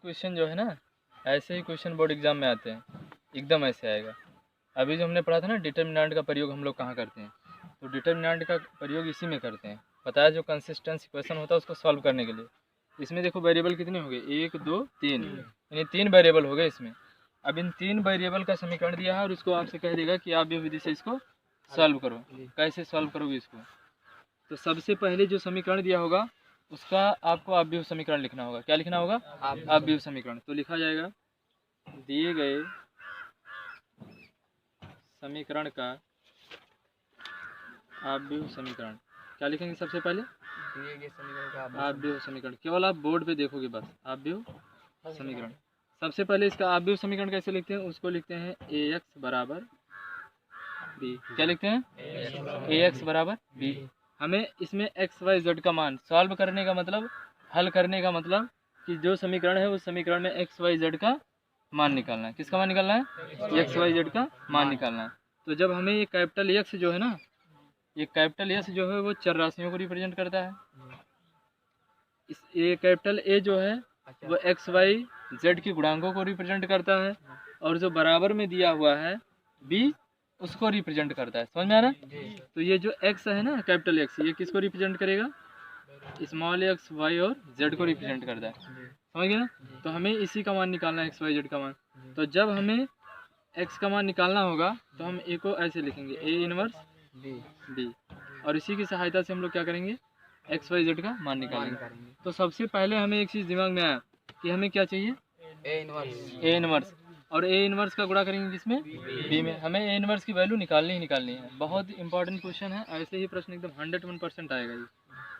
Question जो है ना, ऐसे ही क्वेश्चन बोर्ड एग्जाम में आते हैं, एकदम ऐसे आएगा। अभी जो हमने पढ़ा था ना डिटर्मिनेंट का प्रयोग हम लोग कहाँ करते हैं, तो डिटर्मिनेंट का प्रयोग इसी में करते हैं। बताया जो कंसिस्टेंसी क्वेश्चन होता है उसको सॉल्व करने के लिए। इसमें देखो वेरिएबल कितने हो गए, 1 2 3, यानी 3 वेरिएबल हो गए इसमें। अब इन 3 वेरिएबल का समीकरण दिया है और उसको आपसे कह देगा कि आप ये विधि से इसको सॉल्व करो। कैसे सॉल्व करोगे इसको, तो सबसे पहले जो समीकरण दिया होगा उसका आपको अवयव समीकरण लिखना होगा। क्या लिखना होगा, अवयव समीकरण। तो लिखा जाएगा दिए गए समीकरण का अवयव समीकरण। क्या लिखेंगे सबसे पहले, दिए गए समीकरण का अवयव समीकरण। केवल आप बोर्ड पे देखोगे बस, अवयव समीकरण। सबसे पहले इसका अवयव समीकरण कैसे लिखते हैं, उसको लिखते हैं ax बराबर b। क्या लिखते हैं, ax बराबर b। हमें इसमें x y z का मान सॉल्व करने का मतलब, हल करने का मतलब कि जो समीकरण है उस समीकरण में x y z का मान निकालना है। किसका मान निकालना है, x y z का मान निकालना है। तो जब हमें ये कैपिटल x जो है ना, ये कैपिटल S जो है वो चर राशियों को रिप्रेजेंट करता है। ये कैपिटल A जो है वो x y z की गुणांकों को रिप्रेजेंट करता है, और जो बराबर में दिया हुआ है b उसको रिप्रेजेंट करता है। समझ में आ रहा है। तो ये जो x है ना कैपिटल X, ये किसको रिप्रेजेंट करेगा, स्मॉल x y और z को रिप्रेजेंट करता है। समझ गए ना। तो हमें इसी का मान निकालना है, x y z का मान। तो जब हमें x का मान निकालना होगा तो हम a को ऐसे लिखेंगे, a इनवर्स b, और इसी की सहायता से हम लोग क्या करेंगे, एक्स वाई जेड का मान निकालेंगे। तो सबसे पहले हमें एक चीज़ दिमाग में आया कि हमें क्या चाहिए, ए इनवर्स। और ए इनवर्स का गुणा करेंगे किसमें, बी में। हमें ए इनवर्स की वैल्यू निकालनी ही निकालनी है। बहुत इंपॉर्टेंट क्वेश्चन है, ऐसे ही प्रश्न एकदम 101% आएगा, ये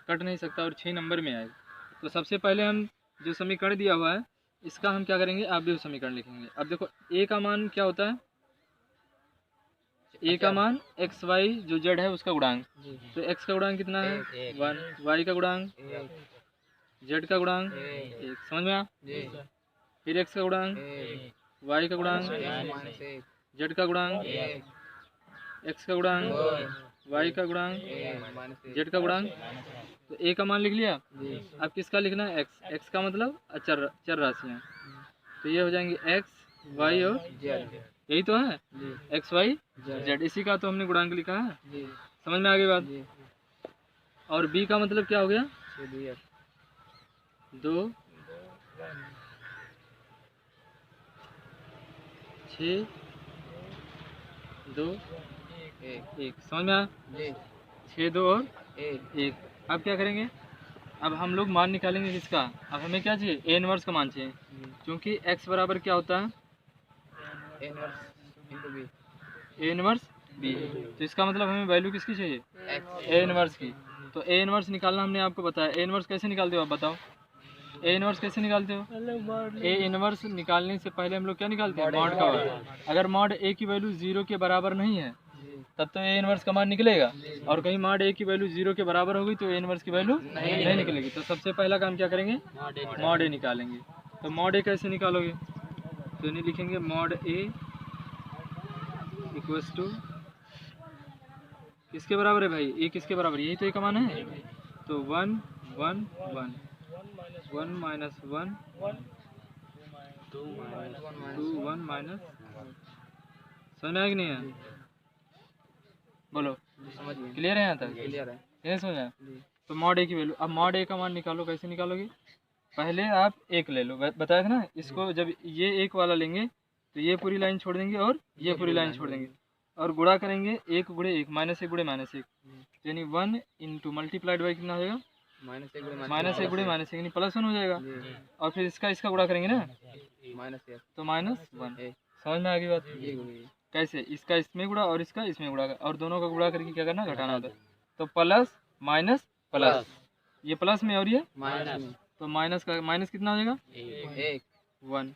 कट नहीं सकता और 6 नंबर में आएगा। तो सबसे पहले हम जो समीकरण दिया हुआ है इसका हम क्या करेंगे, अवयव समीकरण लिखेंगे। अब देखो ए का मान क्या होता है, ए का मान एक्स वाई जो जेड है उसका गुणांक। तो एक्स का गुणांक कितना है 1, वाई का गुणांक, जेड का गुणांक 1। समझ में आ, फिर एक्स का गुणांक, वाई का गुणांक, जेड का गुणांक, एक्स का गुणांक, वाई का गुणांक, जेड का गुणांक। तो ए का मान लिख लिया। अब किसका लिखना है, एक्स। एक्स का मतलब चर राशियाँ। तो ये हो जाएंगे एक्स वाई और जेड, यही तो है एक्स वाई जेड। इसी का तो हमने गुणांक लिखा है। समझ में आ गई बात। और बी का मतलब क्या हो गया, 2 6 2 1। समझ में आया, 6 2 और 1। अब क्या करेंगे, अब हम लोग मान निकालेंगे किसका। अब हमें क्या चाहिए, ए इनवर्स का मान चाहिए, क्योंकि एक्स बराबर क्या होता है, ए इनवर्स बी। तो इसका मतलब हमें वैल्यू किसकी चाहिए, ए इनवर्स की। तो ए इनवर्स निकालना हमने आपको बताया। ए इनवर्स कैसे निकालते हो आप बताओ, ए इनवर्स कैसे निकालते हो। ए इनवर्स निकालने से पहले हम लोग क्या निकालते हैं, मॉड का मान। अगर मॉड ए की वैल्यू 0 के बराबर नहीं है तब तो ए इनवर्स का मान निकलेगा, और कहीं मॉड ए की वैल्यू 0 के बराबर होगी तो ए इनवर्स की वैल्यू नहीं निकलेगी। तो सबसे पहला काम क्या करेंगे, मॉड ए निकालेंगे। तो मॉड ए कैसे निकालोगे, तो इन्हें लिखेंगे मॉड ए इक्वल्स टू, किसके बराबर है भाई, ए किसके बराबर, यही तो ए का मान है। तो 1 1 1 1 माइनस 1 2 1 माइनस। समझ में आया कि नहीं है, बोलो क्लियर है यहाँ तक, क्लियर है, ये समझ आया। तो मॉड ए की वैल्यू, अब मॉड ए का मान निकालो। कैसे निकालोगे, पहले आप एक ले लो, बताया था ना इसको। जब ये एक वाला लेंगे तो ये पूरी लाइन छोड़ देंगे और ये पूरी लाइन छोड़ देंगे, और गुणा करेंगे 1 गुणे 1 माइनस 1 गुणे माइनस 1, यानी 1 इंटू मल्टीप्लाइड बाई कितना हो जाएगा, माइनस 1 गुणे माइनस 1, यानी +1 हो जाएगा। और फिर इसका गुणा करेंगे ना, तो -1। समझ में आ गई बात, कैसे, इसका इसमें गुणा और इसका इसमें गुणा, और दोनों का गुणा करके क्या करना, घटाना होता है। तो प्लस माइनस प्लस, ये प्लस में और ये माइनस में, तो माइनस का माइनस कितना हो जाएगा 1।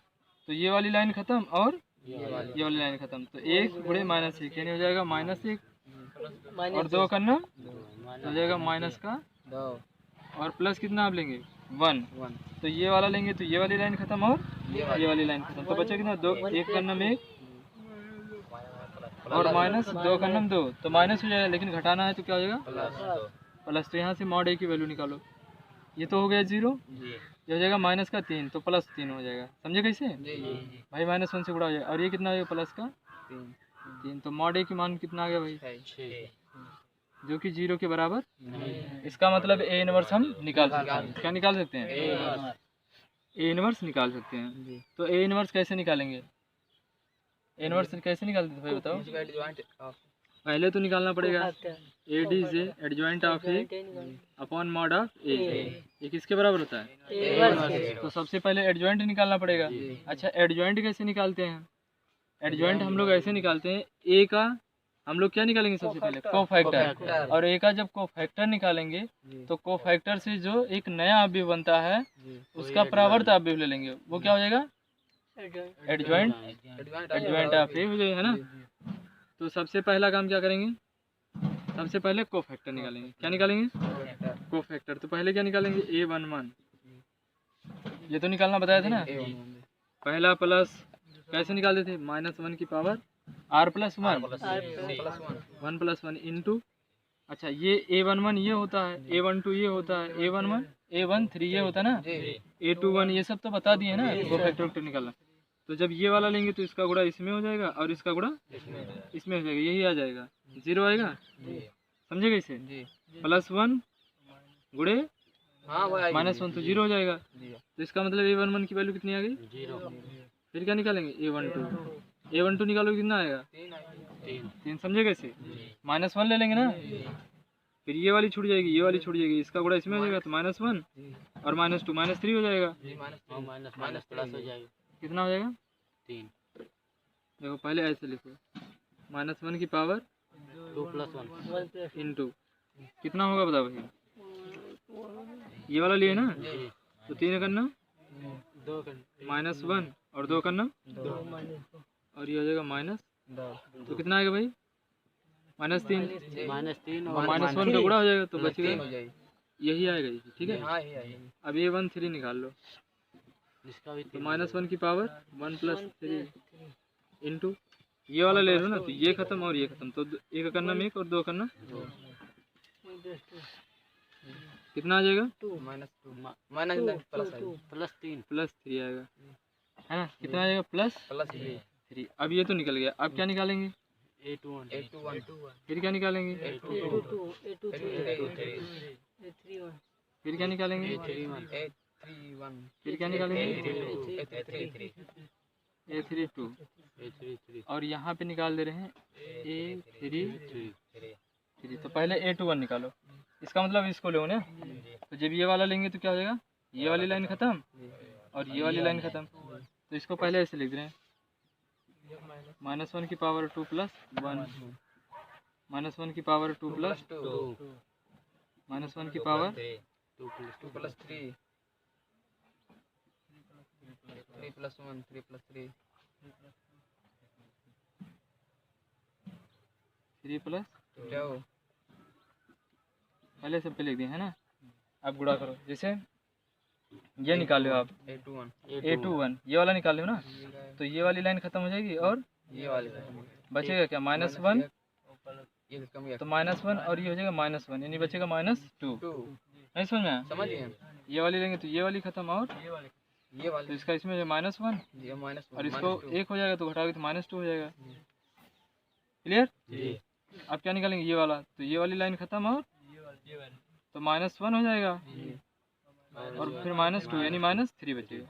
तो ये वाली लाइन खत्म और ये वाली लाइन खत्म। तो 1 गुणे माइनस 1 यानी हो जाएगा -1, और 2 करना हो जाएगा माइनस का 2, और प्लस कितना आप लेंगे 1। तो ये वाला लेंगे तो ये वाली लाइन खत्म और ये वाली लाइन खत्म। तो बचा कितना 2, 1 का नम 1 और माइनस 2 का नम 2, तो माइनस हो जाएगा, लेकिन घटाना है तो क्या हो जाएगा प्लस। तो यहाँ से मॉड ए की वैल्यू निकालो। ये तो हो गया 0, जी ये हो जाएगा माइनस का 3 तो प्लस 3 हो जाएगा। समझे कैसे जी जी भाई? -1 से गुणा हो जाएगा और ये कितना हो जाएगा प्लस का 3 3। तो मॉड ए की मान कितना आ गया भाई? 6 जो कि 0 के बराबर। इसका मतलब ए इनवर्स हम निकाल सकते हैं। क्या निकाल सकते हैं? ए इनवर्स निकाल सकते हैं। जी तो ए इनवर्स कैसे निकालेंगे? ए इनवर्स कैसे निकालते थे भाई बताओ? इसका एडजॉइंट ऑफ पहले तो निकालना पड़ेगा ए डी से adjoint of A upon mod of A. ये किसके बराबर होता है? तो सबसे पहले एडजॉइंट निकालना पड़ेगा। अच्छा, एडजॉइंट कैसे निकालते हैं? एडजॉइंट हम लोग ऐसे निकालते हैं, ए का हम लोग क्या निकालेंगे सबसे पहले? कोफैक्टर। और ए का जब कोफैक्टर निकालेंगे तो कोफैक्टर से जो एक नया अवयव बनता है उसका परावर्त अवयव ले लेंगे। वो क्या हो जाएगा? एडजॉइंट ऑफ ए हो जाएगा, है ना? तो सबसे पहला काम क्या करेंगे? सबसे पहले कोफैक्टर निकालेंगे। क्या निकालेंगे? कोफैक्टर। तो पहले क्या निकालेंगे? A11। ये तो निकालना बताया था ना। पहला प्लस कैसे निकालते थे? -1 की पावर r + 1 1 + 1 इंटू। अच्छा, ये A11 ये होता है, A12 ये होता है, A11 A13 ये होता है ना, A21 ये सब तो बता दिए ना कोफैक्टर निकालना। तो जब ये वाला लेंगे तो इसका गुणा इसमें हो जाएगा और इसका गुणा इसमें हो जाएगा। यही आ जाएगा, 0 आएगा। समझे कैसे? +1 गुणे -1 तो 0 हो जाएगा। तो इसका मतलब A11 की वैल्यू कितनी आ गई? 0। फिर क्या निकालेंगे? A12 निकालोगे कितना आएगा? 3। समझे कैसे? -1 ले लेंगे ना, फिर ये वाली छूट जाएगी, ये वाली छूट जाएगी, इसका गुणा इसमें हो जाएगा तो -1 और -2 -3 हो जाएगा। कितना हो जाएगा? 3। देखो पहले ऐसे लिखो, -1 की पावर 2 + 1 इंटू कितना होगा बताओ भाई? ये वाला लिए ना, तो 3 करना -1 और 2 करना और ये हो जाएगा -2। तो कितना आएगा भाई? -3 और -1 का गुणा हो जाएगा तो बचेगा, यही आएगा ये। ठीक है, अब A13 निकाल लो। तो -1 की पावर 1 + 3 इंटू ये वाला ले लो ना, तो ये खत्म और ये खत्म, तो एक करना में 1 और 2 करना कितना आ जाएगा? +3 आएगा, है ना? कितना आ जाएगा? +3। अब ये तो निकल गया। अब क्या निकालेंगे? A21। फिर क्या निकालेंगे? फिर क्या निकालेंगे? फिर क्या निकालेंगे? A32 और यहाँ पे निकाल दे रहे हैं A33। तो पहले A21 निकालो, इसका मतलब इसको लो ना। तो जब ये वाला लेंगे तो क्या हो जाएगा? ये वाली लाइन खत्म और ये वाली लाइन खत्म। तो इसको पहले ऐसे लिख रहे हैं, -1 की पावर 2 + 1 -1 की पावर 2 + 2 -1 की पावर 2 + 3 3 + 1 3 + 3 3 + जाओ पहले सब पे लिख दिए, है ना? अब गुणा करो, जैसे ये निकाल लो आप A21 ये वाला निकाल लो ना, तो ये वाली लाइन खत्म हो जाएगी और ये वाले बचेगा क्या? -1 ये कम या तो -1 और ये हो जाएगा -1 यानी बचेगा -2। 2 नहीं समझ में आया? समझ गए? ये वाली लेंगे तो ये वाली खत्म और ये वाले तो इसका इसमें जो -1 ये -1 और इसको 1 हो जाएगा तो घटाओगे तो -2 हो जाएगा। क्लियर? अब क्या निकालेंगे? ये वाला, तो ये वाली लाइन खत्म और तो -1 हो जाएगा और फिर -2 यानी -3 बचेगा।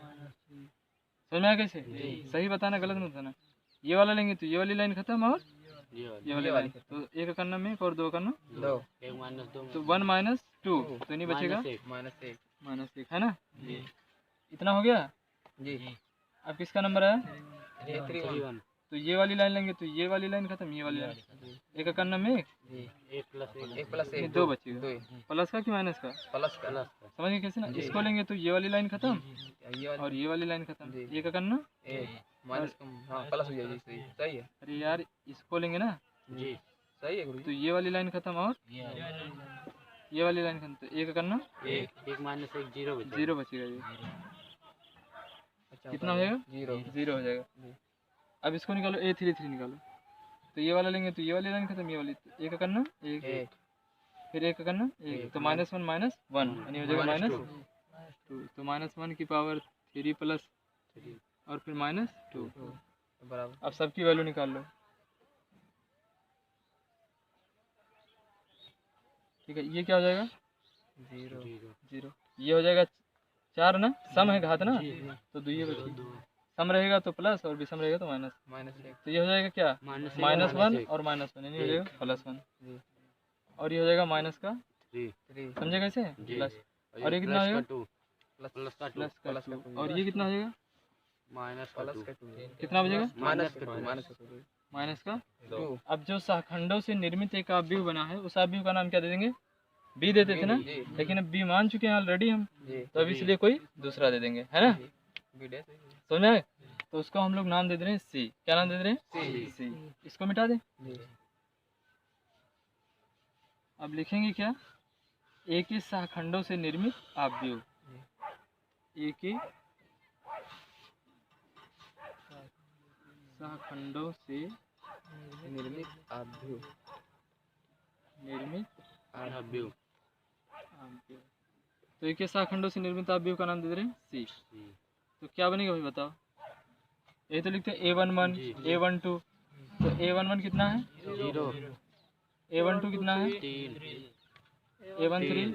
समझ में आया कैसे? सही बताना, गलत मत बताना। ये वाला लेंगे तो ये वाली लाइन खत्म और ये वाली लाइन, तो 1 करना में और 2 करना 2 तो 1 - 2 तो नहीं बचेगा -1, है ना? इतना हो गया। जी। अब किसका नंबर है? A31 तो ये वाली लाइन लेंगे तो ये वाली लाइन खत्म, ये वाली लाइन 1 करना में 1 1 + 1 2 बचेगा। प्लस का कि माइनस का? प्लस का समझ गए कैसे ना? इसको लेंगे तो ये वाली लाइन खत्म ये और ये वाली लाइन खत्म, 1 करना माइनस हाँ प्लस हो जाएगी। सही सही है। अरे यार, इसको लेंगे ना जी सही है गुरु तो ये वाली लाइन खत्म और ये वाली लाइन खत्म, तो 1 करना 1 -1 0 बचेगा। ये अच्छा कितना हो जाएगा? 0 हो जाएगा। अब इसको निकालो, A33 निकालो, तो ये वाला लेंगे तो ये वाली लाइन खत्म, ये वाली 1 करना 1 फिर एक करना एक, तो -1 -1 यानी हो जाएगा -2। तो -1 की पावर 3 प्लस और फिर -2। बराबर अब सबकी वैल्यू निकाल लो। ठीक है, ये क्या हो जाएगा 0। ये हो जाएगा 4 ना, सम है घात ना, तो 2 बची। सम रहेगा तो प्लस और विषम रहेगा तो माइनस। -1 तो ये हो जाएगा क्या -1 और -1 यानी हो जाएगा +1। और ये हो जाएगा माइनस का 3 समझे कैसे प्लस, और ये कितना हो जाएगा प्लस का 2 और ये कितना हो जाएगा प्लस का 2 कितना बचेगा माइनस का 2। अब जो सहखंडों से निर्मित एक आव्यूह बना है उस आव्यूह का नाम क्या दे देंगे, बी देते थे ना, लेकिन अब बी मान चुके हैं ऑलरेडी हम, तो अब इसलिए कोई दूसरा दे देंगे, है ना, समझ में आए? तो उसको हम लोग नाम दे दे रहे हैं सी। क्या नाम दे दे रहे हैं सी। इसको मिटा दें। अब लिखेंगे क्या, एक ही सहखंडों से निर्मित आव्यूह, एक ही सहखंडों से निर्मित आव्यूह आव्यूह। तो एक ही सहखंडों से निर्मित आव्यूह का नाम दे दे रहे हैं सी। तो क्या बनेगा भाई बताओ, ये तो लिखते हैं A11 A12, तो A11 कितना है 0, A12 कितना है A13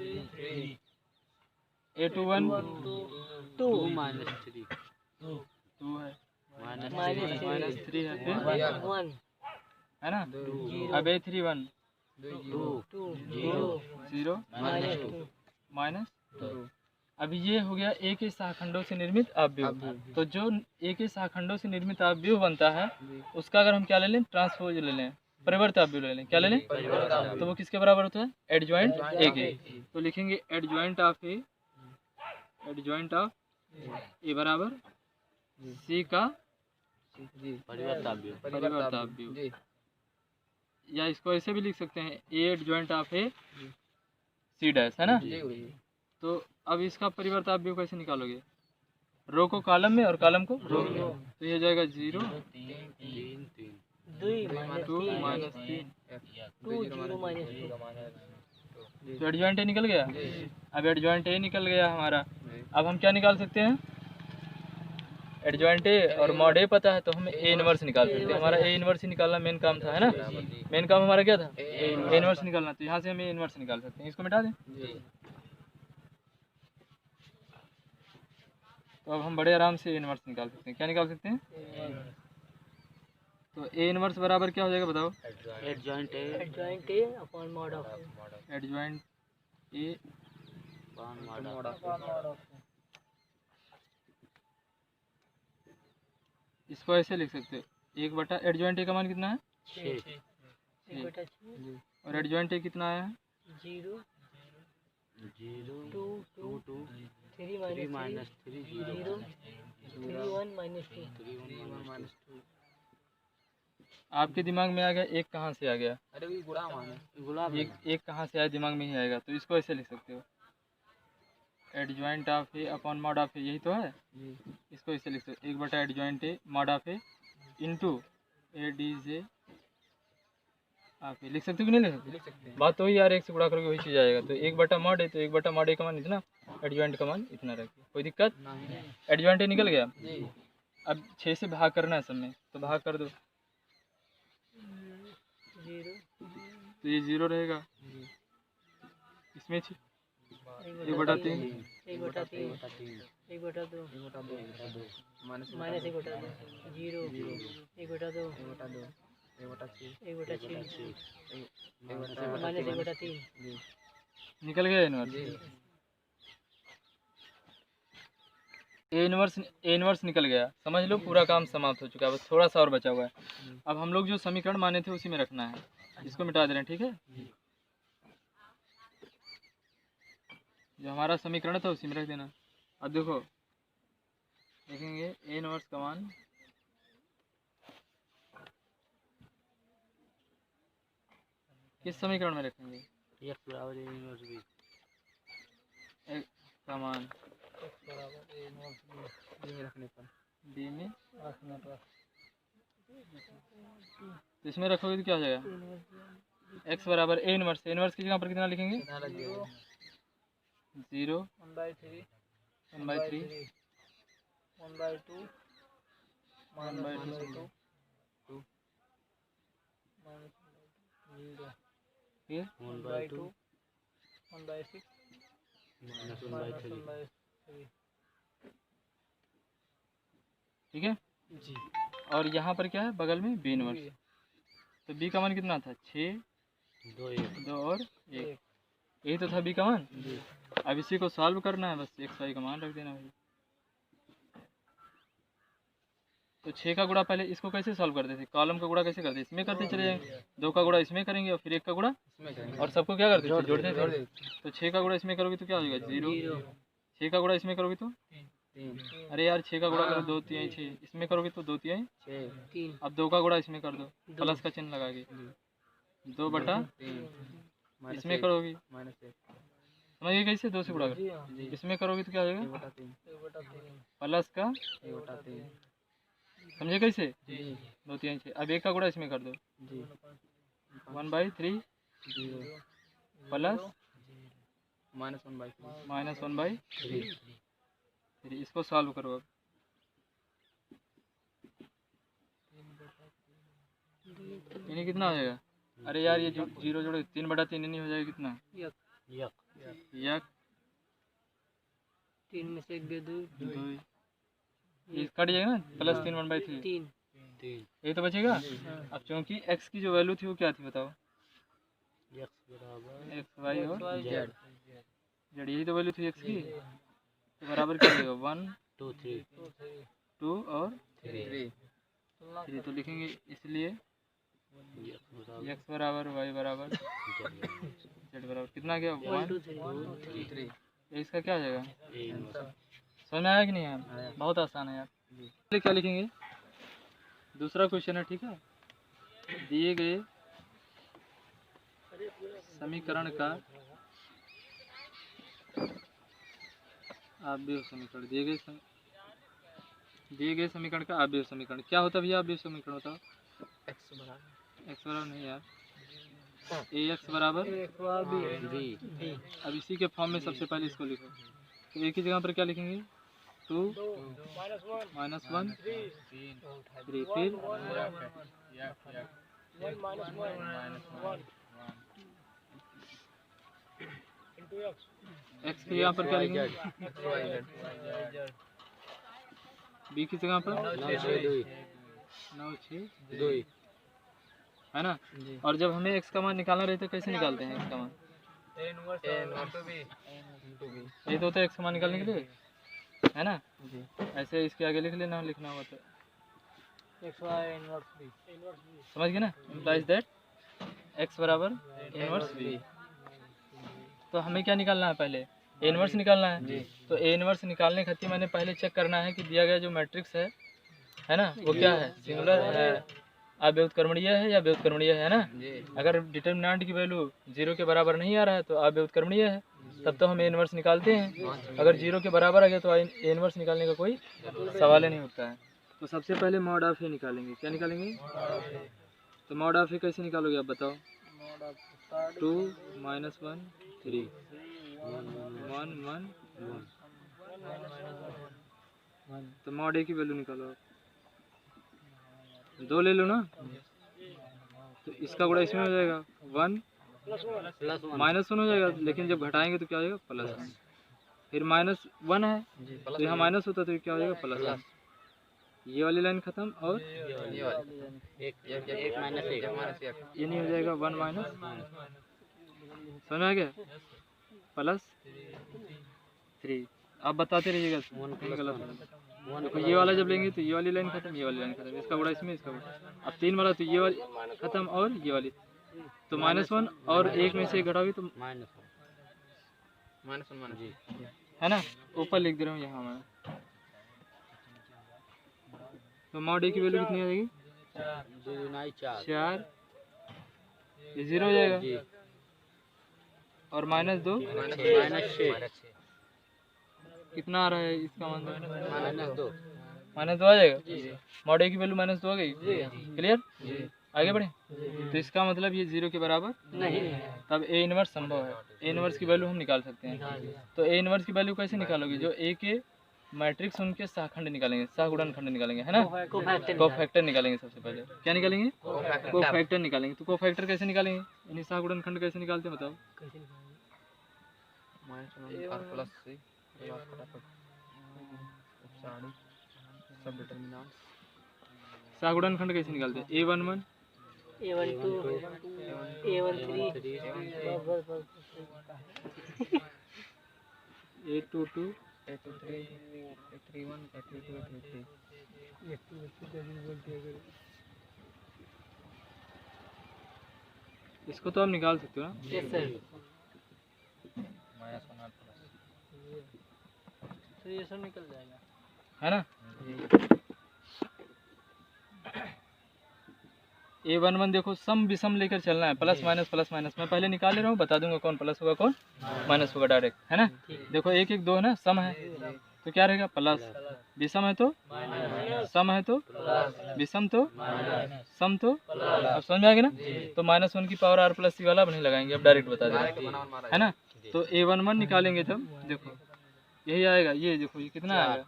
A21 2 है -3 है फिर है ना, अब A31 0 -2। अब ये हो गया एक ही शाखंडों से निर्मित आव्यूह। तो जो एक ही शाखंडों से निर्मित आव्यूह बनता है उसका अगर हम क्या ले लें, ट्रांसपोज ले लें, परिवर्त आव्यूह ले लें, क्या ले लें, तो वो किसके बराबर होता है, एडजॉइंट ए के। तो लिखेंगे एडजॉइंट ऑफ ए बराबर सी का परिवर्त आव्यूह, या इसको ऐसे भी लिख सकते हैं A adjoint of A C dash, है ना। तो अब इसका परिवर्त आव्यूह कैसे निकालोगे, रो को कॉलम में और कॉलम को रो में, तो ये हो जाएगा 0 2 -3 तो एडजॉइंट ए निकल गया। अब एडजॉइंट ए निकल गया हमारा, अब हम क्या निकाल सकते हैं, एडजॉइंट ए और मॉड ए पता है तो हम ए इनवर्स निकाल सकते हैं। हमारा ए इनवर्स ही निकालना मेन काम था, है ना, मेन काम हमारा क्या था, ए इनवर्स निकालना। तो यहाँ से हम ए इनवर्स निकाल सकते हैं, इसको मिटा दें। तो अब हम बड़े आराम से ए इनवर्स निकाल सकते हैं। क्या निकाल सकते हैं, तो ए इनवर्स बराबर क्या हो जाएगा बताओ, adjoint A upon mod of adjoint A इसको ऐसे लिख सकते हो, 1 एडजॉइंट ए का मान कितना है 6 और एडजॉइंट ए कितना आया है 0 2 3 -3 0 3 1 -2 आपके दिमाग में आ गया, एक कहाँ से आ गया, अरे वो गुलाम एक कहाँ से आया दिमाग में ही आएगा। तो इसको ऐसे लिख सकते हो, adjoint of A upon mod of A, यही तो है। इसको ऐसे लिख सकते हो, 1 adjoint A mod of A into A D J of A. लिख सकते हो कि नहीं लिख सकते, बात तो वही यार, एक से गुणा करोगे वही चीज़ आएगा। तो 1 मॉड है तो 1 मॉड ए का मान इतना, एडजॉइंट का मान इतना रखिए, कोई दिक्कत, एडजॉइंट ए निकल गया। अब 6 से भाग करना है सब में, तो भाग कर दो, 0 तो ये 0 रहेगा, इसमें 1/3 1/3 1/2 -1/2 0 1/2 -1/3 निकल गया इनवर्स। ए इनवर्स निकल गया, समझ लो पूरा काम समाप्त हो चुका है, बस थोड़ा सा और बचा हुआ है। अब हम लोग जो समीकरण माने थे उसी में रखना है, इसको मिटा दे रहे हैं, ठीक है। जो हमारा समीकरण था उसी में रख देना। अब देखो देखेंगे ए इनवर्स का मान किस समीकरण में रखेंगे, x बराबर a इनवर्स b ए का मान रखने पर डी में रखने पर, तो इसमें रखोगे तो क्या हो जाएगा x बराबर a इनवर्स। इनवर्स की जगह पर कितना लिखेंगे? 0 1/3 1/3 1/2 1/2 फिर 1/2 1/6 -1/3 ठीक है। जी। और यहाँ पर क्या है बगल में b इनवर्स। तो b का मान कितना था? 6 2 और 1, यही तो था b का मान। अब इसी को सॉल्व करना है, बस x y का मान रख देना भाई। तो 6 का गुणा पहले इसको कैसे सॉल्व करते थे? कॉलम का गुणा कैसे करते? इसमें करते चले जाएंगे, 2 का गुणा इसमें करेंगे और फिर 1 का गुणा और सबको क्या करते थे? जोड़ते थे। तो 6 का गुणा इसमें करोगे तो क्या हो जाएगा? 0। 6 का गुणा इसमें करोगे तो 3 अरे यार 6 का गुणा करो 2 3 6, इसमें करोगे तो 2 3 6 3 अब 2 का गुणा इसमें कर दो, प्लस का चिन्ह लगा के 2/3 इसमें करोगे, -1 समझिए कैसे? 2 से गुणा करो, इसमें करोगे तो क्या हो जाएगा? 1/3 प्लस का 1/3 समझे कैसे? जी 2 3 6। अब 1 का गुणा इसमें कर दो, जी 1/3 0 प्लस -1/3 फिर इसको सॉल्व करो। अब इन्हें कितना हो जाएगा? अरे यार ये जो 0 जोड़ो 3/3 नहीं हो जाएगा कितना? यक यक 3 में से 1 दे दो 2, ये कट जाएगा ना, प्लस 3 1/3 3 ये तो बचेगा। अब चूंकि x की जो वैल्यू थी वो क्या थी बताओ? x बराबर x y और z z, यही तो वैल्यू थी x की। तो बराबर क्या हो जाएगा? 1 2 3 2 और 3 3 तो लिखेंगे, इसलिए x बराबर y बराबर z बराबर कितना गया? 1 2 3 इसका क्या हो जाएगा? समझ में आया कि नहीं यार? बहुत आसान है यार। पहले क्या लिखेंगे? दूसरा क्वेश्चन है, ठीक है। दिए गए समीकरण का आव्यूह समीकरण, दिए गए समीकरण का आव्यूह समीकरण क्या होता है भैया? आव्यूह समीकरण होता है x बराबर x बराबर नहीं यार, ax बराबर b अब इसी के फॉर्म में सबसे पहले इसको लिखो। तो एक ही जगह पर क्या लिखेंगे? 2 -1 3 फिर x की यहाँ पर क्या लिखेंगे? b की जगह पर 9 6 2 है ना। और जब हमें x का मान निकालना रहता है कैसे निकालते हैं x का मान? ये तो होता है x का मान निकालने के लिए, है ना। ऐसे इसके आगे लिख लेना, लिखना हुआ तो समझ गए ना। इम्प्लाइज दैट x बराबर इनवर्स b। तो हमें क्या निकालना है? पहले a इनवर्स निकालना है। तो a इनवर्स निकालने खातिर मैंने पहले चेक करना है कि दिया गया जो मैट्रिक्स है ना, वो क्या है? सिंगुलर है, अव्युत्क्रमणीय है या व्युत्क्रमणीय है ना। अगर डिटर्मिनेंट की वैल्यू 0 के बराबर नहीं आ रहा है तो अव्युत्क्रमणीय है, तब तो हम a इनवर्स निकालते हैं। अगर 0 के बराबर आ गया तो a इनवर्स निकालने का कोई सवाल ही नहीं उठता है। तो सबसे पहले मॉड ऑफ ए निकालेंगे। क्या निकालेंगे? तो मॉड ऑफ ए कैसे निकालोगे आप बताओ? 2 -1 3 1 1 1। तो मॉड ए की वैल्यू निकालो आप, 2 ले लो ना। तो इसका गुणा इसमें हो जाएगा 1 -1 हो जाएगा, लेकिन जब घटाएंगे तो क्या हो जाएगा? +1। फिर -1 है तो यहाँ माइनस होता तो क्या हो जाएगा? +1। ये वाली लाइन खत्म और ये वाली एक ये नहीं हो जाएगा 1 माइनस, समझ में आ गया? +3। आप बताते रहिएगा गलत। देखो ये वाला जब लेंगे तो ये वाली लाइन खत्म, ये वाली लाइन खत्म, इसका गुणा इसमें, इसका गुणा। अब 3 वाला तो ये वाली खत्म और ये वाली, तो -1 और 1 में से घटाओगे तो -1 है ना। ऊपर लिख दे रहा हूँ यहाँ मैं। तो मॉड ए की वैल्यू कितनी आ जाएगी? 4। ये 0 हो जाएगा और -2 कितना आ रहा है इसका मान? -2 आ जाएगा। मॉड ए की वैल्यू -2 आ गई। क्लियर। आगे बढ़े। तो इसका मतलब ये 0 के बराबर नहीं है। तब ए इनवर्स संभव है। ए इनवर्स की वैल्यू हम निकाल सकते हैं। तो ए इनवर्स की वैल्यू कैसे निकालोगे? जो ए के मैट्रिक्स उनके सहखंड निकालेंगे, सहगुणनखंड निकालेंगे, है ना। कोफैक्टर निकालेंगे सबसे पहले। क्या निकालेंगे? कोफैक्टर निकालेंगे। तो कोफैक्टर कैसे निकालेंगे? यानी सहगुणनखंड कैसे निकालते हैं बताओ? -1 + C सब डिटरमिनेंट। सहगुणनखंड कैसे निकालते हैं? A11 A12 A13 A22 A23 A31 A32 A33 इसको तो आप निकाल सकते हो ना, यस सर। -1 तो ये सब निकल जाएगा। है ना। A11 देखो सम विषम लेकर चलना है, प्लस माइनस। मैं पहले निकाल ले रहा हूँ, बता दूंगा कौन प्लस होगा कौन माइनस होगा डायरेक्ट, है ना। देखो 1 1 2 है ना, सम है तो क्या रहेगा? प्लस। विषम है तो सम है तो विषम तो सम तो। अब समझ में आ गया ना। तो -1 की पावर r + c वाला अब नहीं लगाएंगे, अब डायरेक्ट बता देंगे, है ना। तो A11 निकालेंगे तब देखो यही आएगा। ये देखो ये कितना आएगा?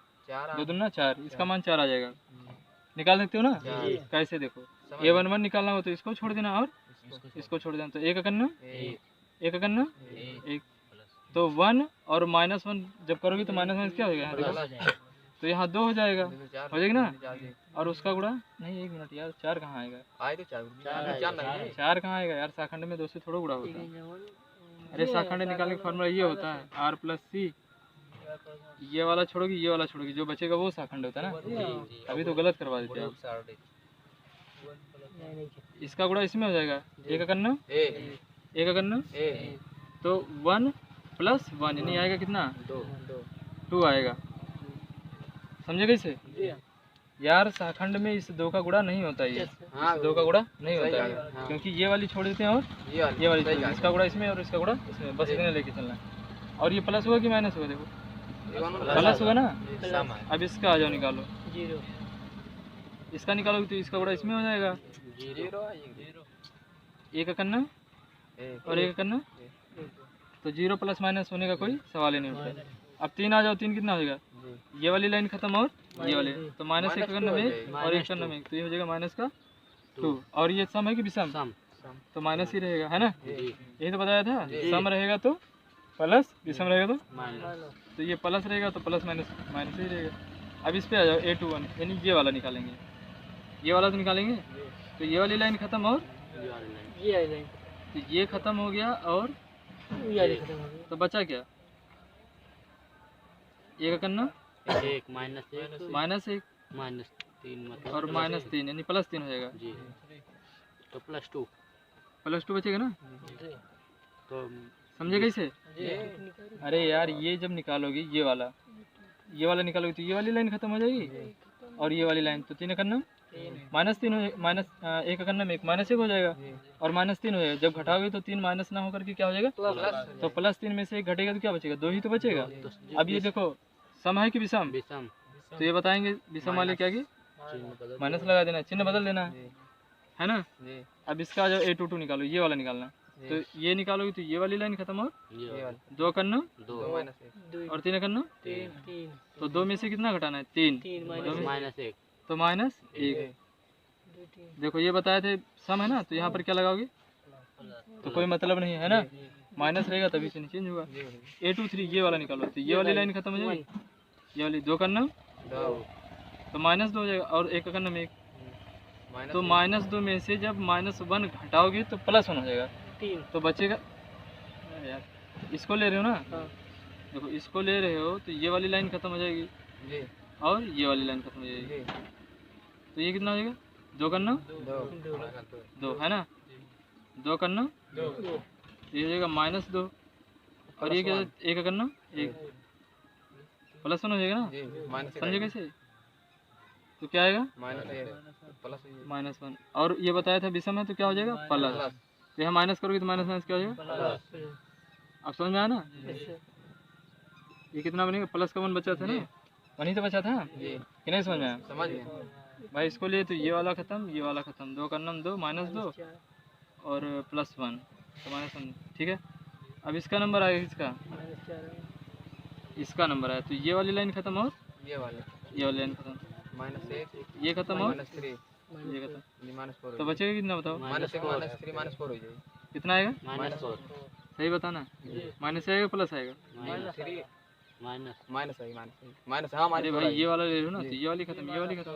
2 दूना 4, इसका मान 4 आ जाएगा। निकाल सकते हो ना। कैसे? देखो A11 निकालना हो तो इसको छोड़ देना और इसको छोड़ देना, तो एक करना एक। तो 1 और -1 जब करोगे तो -1 क्या हो जाएगा? देखो तो यहाँ 2 हो जाएगा, हो जाएगी ना। और उसका गुणा नहीं, 1 मिनट यार, 4 कहाँ आएगा? आए तो 4 कहाँ आएगा यार? शाखंड में 2 से थोड़ा गुणा होता है। अरे शाखंड निकालने का फॉर्मूला ये होता है r + c। ये वाला छोड़ोगी, ये वाला छोड़ोगी, जो बचेगा वो शाखंड होता है ना। अभी तो गलत करवा देते हैं। इसका गुणा इसमें हो जाएगा, एक करना तो 1 + 1 यानी आएगा कितना? 2 आएगा। समझे कैसे? यार शाखंड में इस 2 का गुणा नहीं होता है, ये इस 2 का गुणा नहीं होता है, क्योंकि ये वाली छोड़ देते हैं और ये वाली छोड़ देते हैं। इसका गुणा इसमें और इसका गुणा इसमें, बस इतने लेके चलना है। और ये प्लस होगा कि माइनस होगा? देखो प्लस होगा ना। अब इसका आ जाओ निकालो, 0 इसका निकालोगे तो इसका गुणा इसमें हो जाएगा। 1 करना और 1 करना, तो 0 + माइनस होने का कोई सवाल ही नहीं उठता। अब 3 आ जाओ, 3 कितना हो जाएगा? ये वाली लाइन खत्म और ये वाली, तो -1 करना में और 1 करना में, तो ये हो जाएगा -2। और ये सम है कि विषम? तो माइनस ही रहेगा, है ना। यही तो बताया था, सम रहेगा तो प्लस, विषम रहेगा तो ये प्लस रहेगा तो प्लस माइनस ही रहेगा। अब इस पे आ जाओ A21 यानी ये वाला निकालेंगे, ये वाला तो निकालेंगे। तो ये वाली लाइन खत्म और ये लाइन, तो ये खत्म हो गया और ये खत्म हो गया। तो बचा क्या? 1 करना -1 -1 -3 मतलब और -3 यानी +3 हो जाएगा जी। तो +2 बचेगा ना। तो समझे कैसे? अरे यार ये जब निकालोगे ये वाला निकालोगे तो ये वाली लाइन खत्म हो जाएगी और ये वाली लाइन, तो 3 करना -3 हो जाएगा, -1 करना में 1 -1 हो जाएगा और -3 हो जाएगा। जब घटाओगे तो 3 माइनस ना होकर के क्या हो जाएगा? तो +3 में से 1 घटेगा तो क्या बचेगा? 2 ही तो बचेगा। अब ये देखो सम है कि विषम? तो ये बताएंगे विषम वाले क्या की माइनस लगा देना, चिन्ह बदल देना, है ना। अब इसका जो A22 निकालो, ये वाला निकालना, तो ये निकालोगे तो ये वाली लाइन खत्म और 2 करना 2 और 3 करना, तो 2 में से कितना घटाना है? 3 -1 तो -1। देखो ये बताए थे सम है ना, तो यहाँ पर क्या लगाओगे? तो कोई मतलब नहीं है ना, माइनस रहेगा तभी से चेंज होगा। A23 ये वाला निकालो, तो ये वाली लाइन खत्म हो जाएगी, ये वाली 2 करना तो -2 हो जाएगा और 1 करना में 1, तो -2 में से जब -1 घटाओगे तो +1 हो जाएगा, तो बचेगा। यार इसको ले रहे हो ना, देखो इसको ले रहे हो तो ये वाली लाइन खत्म हो जाएगी और ये वाली लाइन खत्म हो जाएगी, तो ये कितना हो जाएगा? 2 करना 2 है ना, 2 करना ये हो जाएगा -2 और ये क्या? 1 करना 1 +1 हो जाएगा ना। समझे कैसे? तो क्या आएगा? -1। और ये बताया था विषम है तो क्या हो जाएगा? प्लस। तो यहाँ माइनस करोगे तो माइनस क्या हो जाएगा? अब समझ में आया ना। ये कितना बनेगा? प्लस का 1 बचा था ना, 1 ही तो बचा था कि नहीं? समझ में आया? भाई इसको लिए तो ये वाला खत्म, ये वाला खत्म, 2 का नम 2 माइनस 2 और +1 तो -1, ठीक है। अब इसका नंबर आएगा, किसका, इसका नंबर आया, तो ये वाली लाइन खत्म और ये वाले ये वाली लाइन खत्म, -1 ये खत्म और -3 ये खत्म, -4 तो बचेगा कितना बताओ, -1 -3 -4 हो जाएगी। कितना आएगा, -4 सही बताना, माइनस आएगा प्लस आएगा, -3 माइनस माइनस है माइनस हाँ अरे भाई ये वाला ले लो ना, तो ये वाली खत्म, ये वाली खत्म,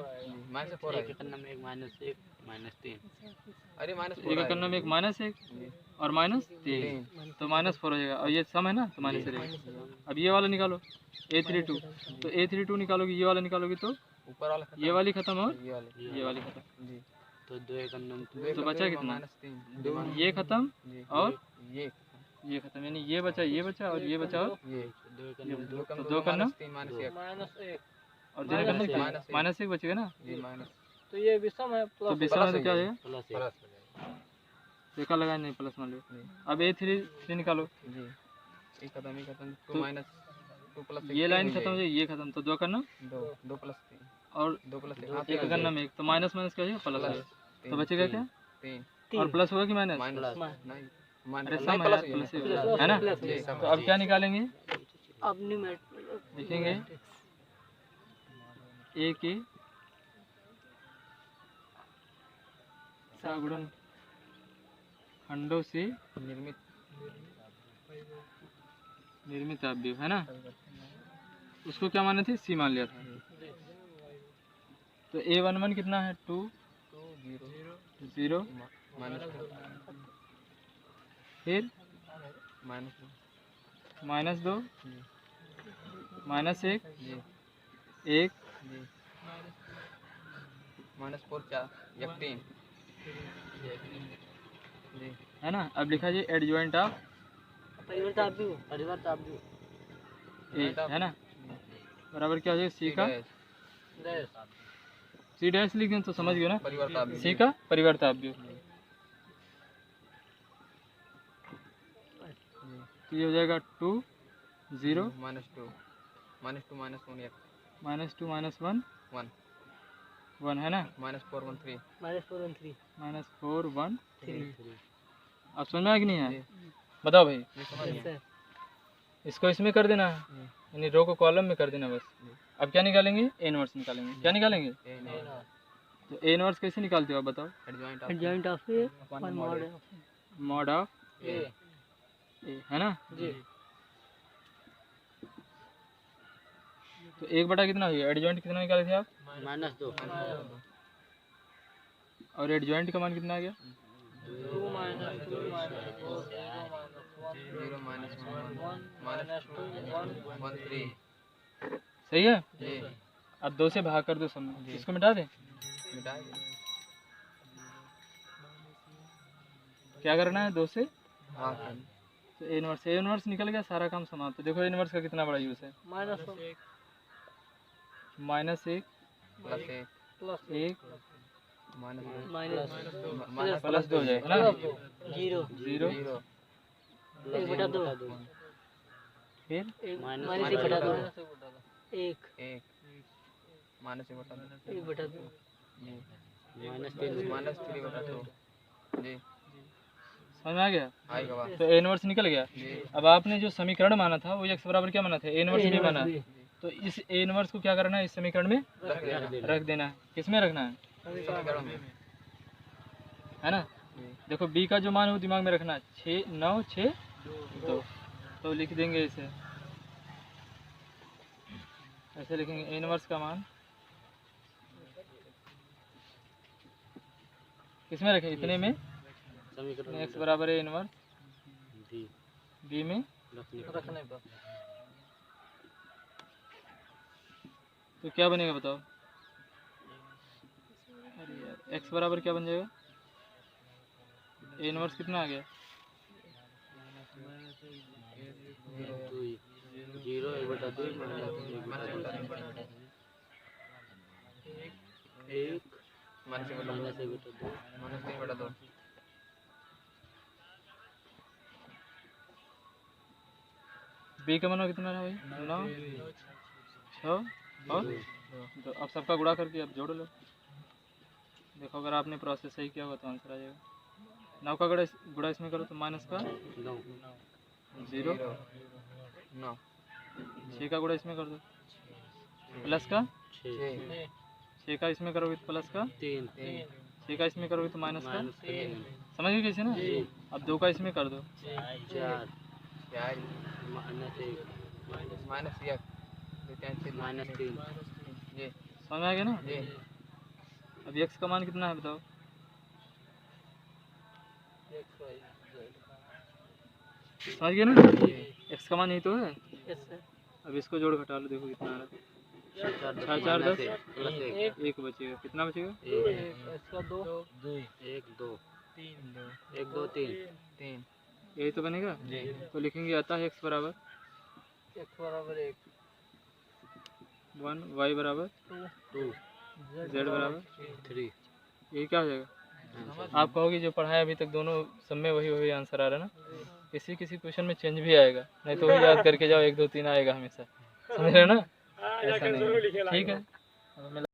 -4 एक है। करना में -1 -3 अरे -4 एक करना में एक -1 और -3 तो -4 हो जाएगा, और ये सम है ना तो माइनस रहेगा। अब ये वाला निकालो A32, तो A32 निकालोगे, ये वाला निकालोगे तो ऊपर वाला ये वाली खत्म और ये वाले ये वाली खत्म, जी। तो 2 का नम तो बचा कितना, -3 ये खत्म जी और ये ये खत्म, यानी ये बचा, ये बचा और ये बचा, और ये 2 का नम दो कम तो दो दो करना? -3 -1 और देने करना क्या, -1 -1 बचेगा ना, जी माइनस तो ये विषम है तो प्लस विषम है तो क्या हो जाएगा, प्लस प्लस देखा लगा नहीं, प्लस मान लो। अब A3 निकालो, जी ये खत्म 2 तो माइनस 2 प्लस ये लाइन खत्म हो जाए, ये खत्म, तो 2 करना 2 प्लस 3 और 2 प्लस एक करना में एक, तो माइनस माइनस क्या हो जाएगा, प्लस हो जाएगा, तो बचेगा क्या, 3 और प्लस होगा कि माइनस, माइनस अरे नहीं सम है प्लस यार, प्लस ही हो होगा, है ना। जी तो अब क्या निकालेंगे, अब लिखेंगे A के सागुणन खंडों से निर्मित निर्मित अवयव, है ना, उसको क्या माने थे, C मान लिया था। तो A11 कितना है, 2 0 माइनस फिर माइनस -2 -1 जी 1 जी -4 4 3 जी है ना। अब लिखा जाए एडजॉइंट ऑफ परिवर्त आप भी A, है ना, बराबर क्या हो जाएगा, C का C' लिख दें तो समझ गए ना, परिवर्तन C का परिवर्ताव्य, तो ये हो जाएगा 2 0 -2 -1 -2 -1 1 1 है ना, -4 1 3 -4 1 3 अब समझ में आया कि नहीं है, जी। बताओ भाई, ये समझ गए इसको इसमें कर देना, यानी रो को कॉलम में कर देना बस। अब क्या निकालेंगे, A इनवर्स निकालेंगे, क्या निकालेंगे, तो A इनवर्स कैसे निकालते हो आप बताओ, adjoint of mod of A A, है ना। जी तो 1 कितना हुआ, एडजॉइंट कितना निकाले थे आप, -2 और एडजॉइंट का मान कितना आ गया, 2 -2 0 -1 1 3 सही है। जी अब 2 से भाग कर दो सब में, इसको मिटा दें, मिटा क्या करना है, 2 से हाँ तो A इनवर्स निकल गया, सारा काम समाप्त। तो देखो A इनवर्स का कितना बड़ा यूज है, -1 -1 प्लस 1 प्लस 1 माइनस प्लस 2 हो जाएगा ना, 0 0 0 1/2 फिर -1/2 1 1 -1/2 1/2 जी -3 -3/2 जी समझ में आ गया। आएगा बात तो A इनवर्स निकल गया। अब आपने जो समीकरण माना था वो x बराबर क्या माना था, A इनवर्स भी माना, तो इस A इनवर्स को क्या करना है, इस समीकरण में रख देना रख देना है। किस में रखना है, समीकरण में है ना। देखो B का जो मान है वो दिमाग में रखना, 6 9 6 2, तो लिख देंगे इसे ऐसे, लिखेंगे A इनवर्स का मान किसमें रखें, इतने में, समीकरण x बराबर A इनवर्स जी B में, रखने पर तो क्या बनेगा बताओ, अरे यार x बराबर क्या बन जाएगा, A इनवर्स कितना आ गया, 0 1/2 1 -1/2 B का मान कितना है भाई, 9 6 और 2, अब सबका गुणा करके अब जोड़ लो। देखो अगर आपने प्रोसेस सही किया होगा तो आंसर आ जाएगा। 9 का गुणा इसमें करो तो माइनस का 9 0, 9 6 का गुणा इसमें कर दो प्लस का 6 6 का इसमें करोगे तो प्लस का 3 6 का इसमें करोगे तो माइनस का। माइनस 3 समझ गए कैसे ना। अब 2 का इसमें कर दो 4 4 माइनस 1 माइनस 1 माइनस 3 जी समझ में आ गया ना। जी अब x का मान कितना है बताओ। समझ गए ना, x का मान यही तो है। Yes sir. अब इसको जोड़ घटा लो, देखो कितना आ रहा है। 4 4 10 प्लस 1 बचेगा, कितना बचेगा 1 इसका 2 1 2 1 2 3 यही तो बनेगा। जी तो लिखेंगे अतः x बराबर x बराबर 1 1, y बराबर 2 z बराबर 3 यही क्या हो जाएगा। आप कहोगे जो पढ़ाया अभी तक दोनों सब में वही आंसर आ रहा है ना। किसी किसी क्वेश्चन में चेंज भी आएगा, नहीं तो वही याद करके जाओ 1 2 3 आएगा हमेशा। समझ रहे हो ना, ऐसा नहीं है। ठीक है, अब हमें